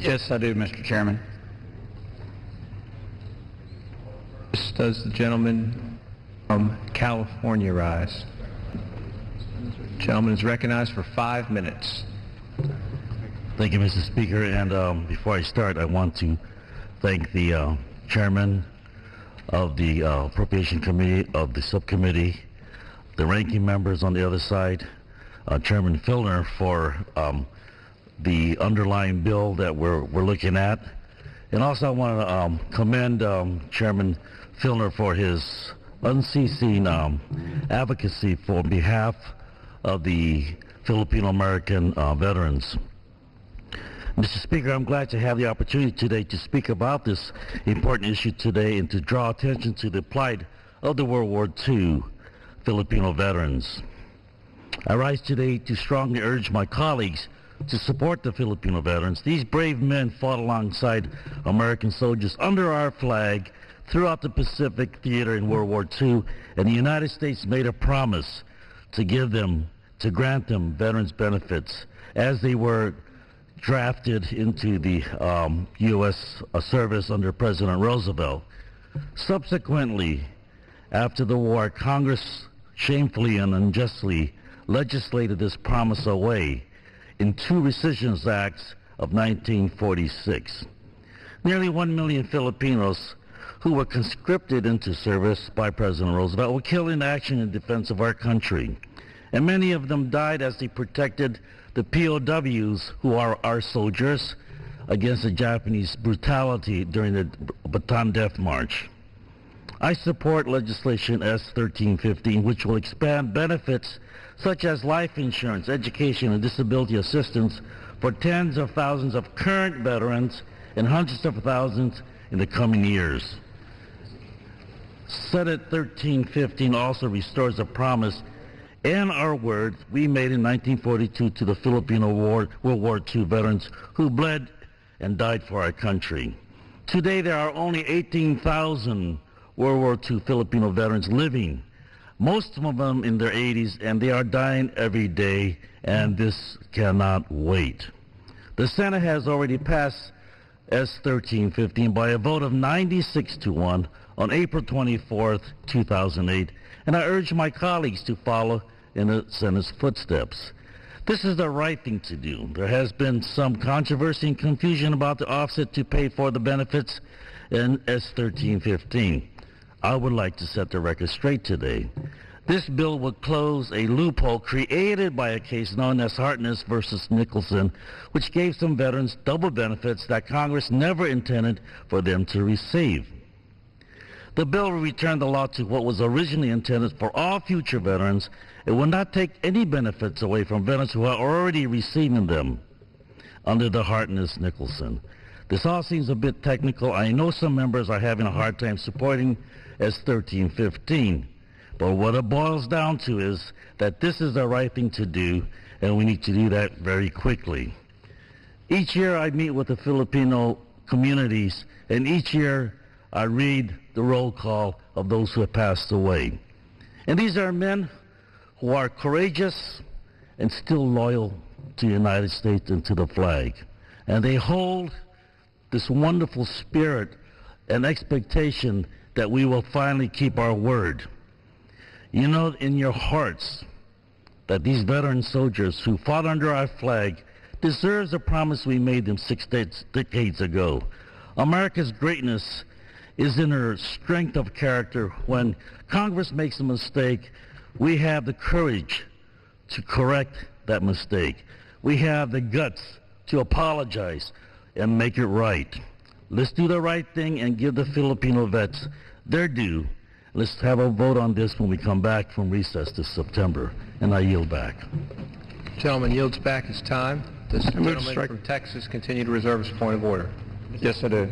Yes, I do, Mr. Chairman. Does the gentleman from California rise? Gentleman is recognized for 5 minutes. Thank you, Mr. Speaker. And before I start, I want to thank the chairman of the Appropriation Committee, of the subcommittee, the ranking members on the other side, Chairman Filner, for the underlying bill that we're looking at. And also I want to commend Chairman Filner for his unceasing advocacy for behalf of the Filipino American veterans. Mr. Speaker, I'm glad to have the opportunity today to speak about this important issue today and to draw attention to the plight of the World War II Filipino veterans. I rise today to strongly urge my colleagues to support the Filipino veterans. These brave men fought alongside American soldiers under our flag throughout the Pacific theater in World War II, and the United States made a promise to grant them veterans benefits as they were drafted into the U.S. service under President Roosevelt. Subsequently, after the war, Congress shamefully and unjustly legislated this promise away in 2 Rescissions Acts of 1946. Nearly 1 million Filipinos who were conscripted into service by President Roosevelt were killed in action in defense of our country, and many of them died as they protected the POWs, who are our soldiers, against the Japanese brutality during the Bataan Death March. I support legislation S-1315, which will expand benefits such as life insurance, education, and disability assistance for tens of thousands of current veterans and hundreds of thousands in the coming years. Senate 1315 also restores a promise and our word we made in 1942 to the Filipino World War II veterans who bled and died for our country. Today there are only 18,000 World War II Filipino veterans living, most of them in their 80s, and they are dying every day, and this cannot wait. The Senate has already passed S-1315 by a vote of 96-1 on April 24th, 2008, and I urge my colleagues to follow in the Senate's footsteps. This is the right thing to do. There has been some controversy and confusion about the offset to pay for the benefits in S-1315. I would like to set the record straight today. This bill would close a loophole created by a case known as Hartness versus Nicholson, which gave some veterans double benefits that Congress never intended for them to receive. The bill will return the law to what was originally intended for all future veterans. It will not take any benefits away from veterans who are already receiving them under the Hartness-Nicholson. This all seems a bit technical. I know some members are having a hard time supporting S-1315, but what it boils down to is that this is the right thing to do, and we need to do that very quickly. Each year I meet with the Filipino communities, and each year I read the roll call of those who have passed away. And these are men who are courageous and still loyal to the United States and to the flag. And they hold this wonderful spirit and expectation that we will finally keep our word. You know in your hearts that these veteran soldiers who fought under our flag deserves the promise we made them 6 decades ago. America's greatness is in her strength of character. When Congress makes a mistake, we have the courage to correct that mistake. We have the guts to apologize and make it right. Let's do the right thing and give the Filipino vets their due. Let's have a vote on this when we come back from recess this September. And I yield back. Gentleman yields back his time. Does the gentleman from Texas continue to reserve his point of order? Yes, I do.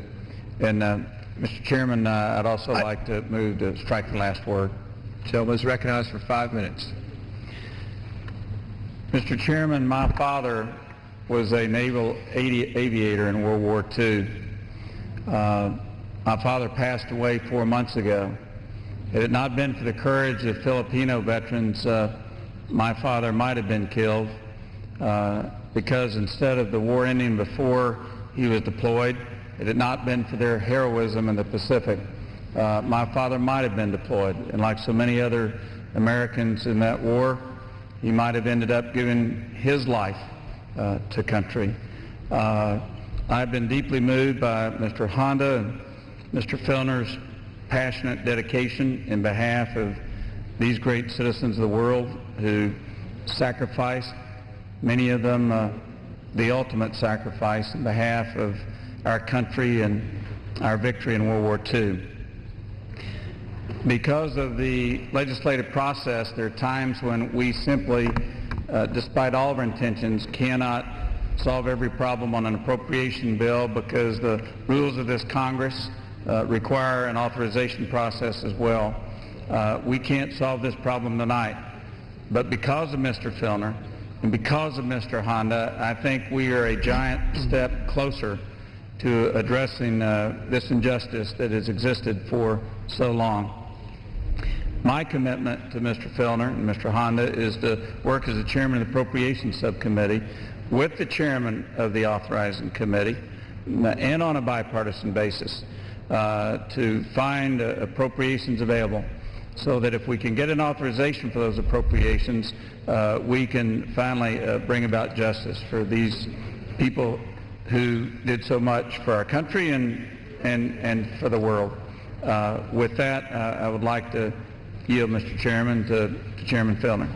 And Mr. Chairman, I'd also like to move to strike the last word. Gentleman is recognized for 5 minutes. Mr. Chairman, my father was a naval aviator in World War II. My father passed away 4 months ago. Had it not been for the courage of Filipino veterans, my father might have been killed because instead of the war ending before he was deployed, had it not been for their heroism in the Pacific, my father might have been deployed. And like so many other Americans in that war, he might have ended up giving his life to country. I've been deeply moved by Mr. Honda and Mr. Fellner's passionate dedication in behalf of these great citizens of the world who sacrificed, many of them the ultimate sacrifice in behalf of our country and our victory in World War II. Because of the legislative process, there are times when we simply, despite all of our intentions, cannot solve every problem on an appropriation bill because the rules of this Congress require an authorization process as well. We can't solve this problem tonight, but because of Mr. Fellner and because of Mr. Honda, I think we are a giant step closer to addressing this injustice that has existed for so long. My commitment to Mr. Fellner and Mr. Honda is to work as the chairman of the Appropriations Subcommittee with the chairman of the Authorizing Committee and on a bipartisan basis to find appropriations available so that if we can get an authorization for those appropriations, we can finally bring about justice for these people who did so much for our country and for the world. With that, I would like to yield, Mr. Chairman, to Chairman Fellner.